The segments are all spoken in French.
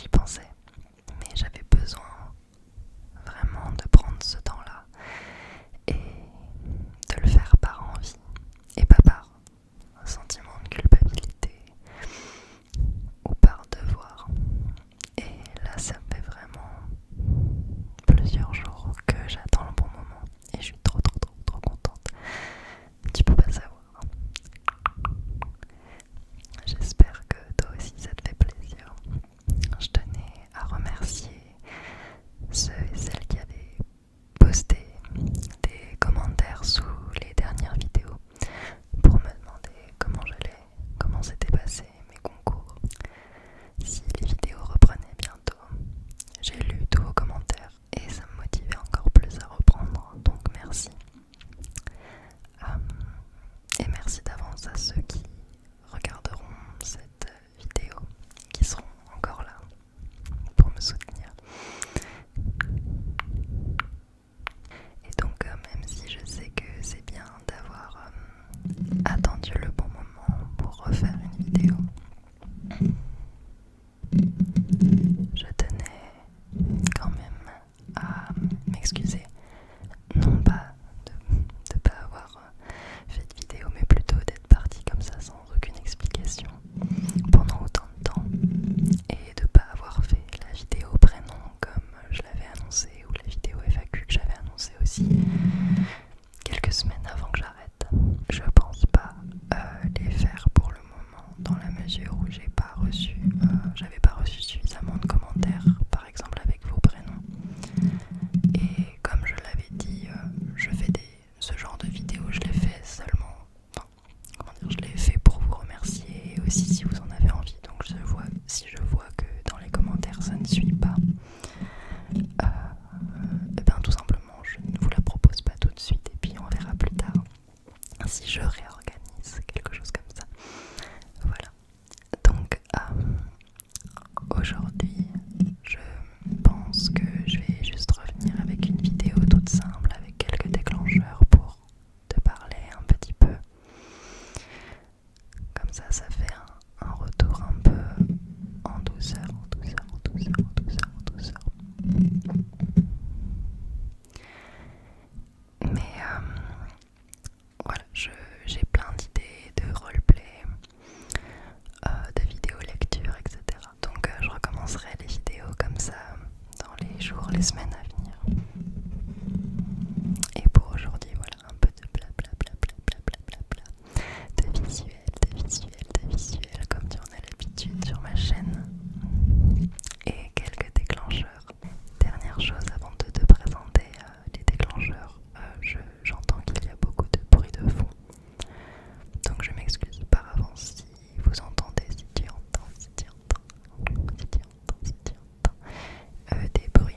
j'y pensais, mais j'avais besoin vraiment de prendre ce temps-là et de le faire par envie et pas par un sentiment de culpabilité ou par devoir. Et là, ça fait vraiment plusieurs jours que j'attends le bon moment et je suis trop contente. Tu peux pas savoir. J'espère que toi aussi ça te fait plaisir. Je tenais à remercier ceux et celles qui avaient posté des commentaires sous les dernières vidéos pour me demander comment j'allais, comment s'étaient passés mes concours, si les vidéos reprenaient bientôt. J'ai lu tous vos commentaires et ça me motivait encore plus à reprendre, donc merci. Et merci d'avance à ceux qui regarderont cette vidéo, qui seront encore là pour me soutenir. Et donc même si je sais que c'est bien d'avoir attendu le bon moment pour refaire une vidéo, je tenais quand même à m'excuser, non pas de pas avoir fait de vidéo, mais plutôt d'être partie comme ça sans aucune explication pendant autant de temps et de pas avoir fait la vidéo prénom comme je l'avais annoncé ou la vidéo FAQ que j'avais annoncé aussi quelques semaines avant que j'arrête. Je pense pas les faire pour le moment dans la mesure où j'avais pas reçu suffisamment de commentaires, par exemple avec vos prénoms. Et comme je l'avais dit, je fais ce genre de vidéos, je les fais seulement, je les fais pour vous remercier et aussi si vous en avez envie. Donc si je vois que dans les commentaires ça ne suit pas, et bien tout simplement je ne vous la propose pas tout de suite et puis on verra plus tard si je réorganise quelque chose comme ça. Voilà. Donc aujourd'hui je pense que je vais juste revenir avec une vidéo toute simple avec quelques déclencheurs pour te parler un petit peu. Comme ça fait un retour un peu en douceur. Mais voilà, j'ai plein d'idées de roleplay, de vidéos lecture, etc. Donc je recommencerai les vidéos comme ça dans les jours, les semaines à venir. Et pour aujourd'hui, voilà, un peu de bla, de visuel, comme tu en as l'habitude sur ma chaîne. Et quelques déclencheurs. Dernière chose avant de te présenter les déclencheurs, j'entends qu'il y a beaucoup de bruit de fond. Donc je m'excuse par avance si vous entendez, si tu entends des bruits.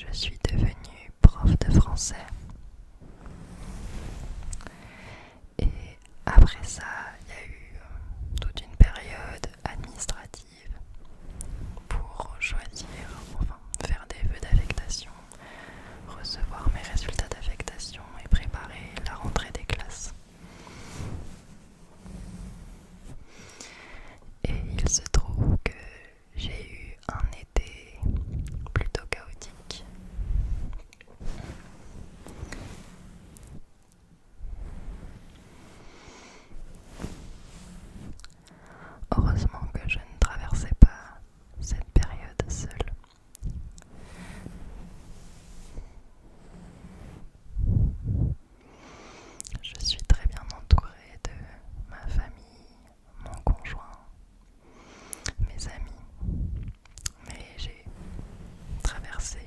je suis devenue prof de français. Et après ça, il y a eu toute une période administrative pour choisir, enfin faire des vœux d'affectation, recevoir mes résultats d'affectation et préparer la rentrée des classes. Et il se trouve que j'ai eu un été plutôt chaotique. Heureusement que je ne traversais pas cette période seule. Je suis très bien entourée de ma famille, mon conjoint, mes amis, mais j'ai traversé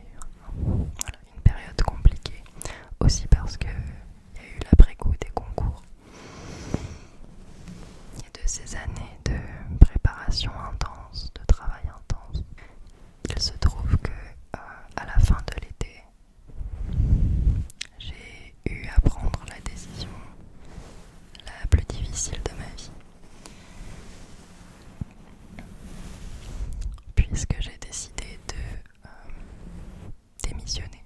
une période compliquée, aussi parce qu'il y a eu l'après-goût des concours et de ces années de préparation intense, de travail intense. Il se trouve que à la fin de l'été, j'ai eu à prendre la décision la plus difficile de ma vie, puisque j'ai décidé de démissionner.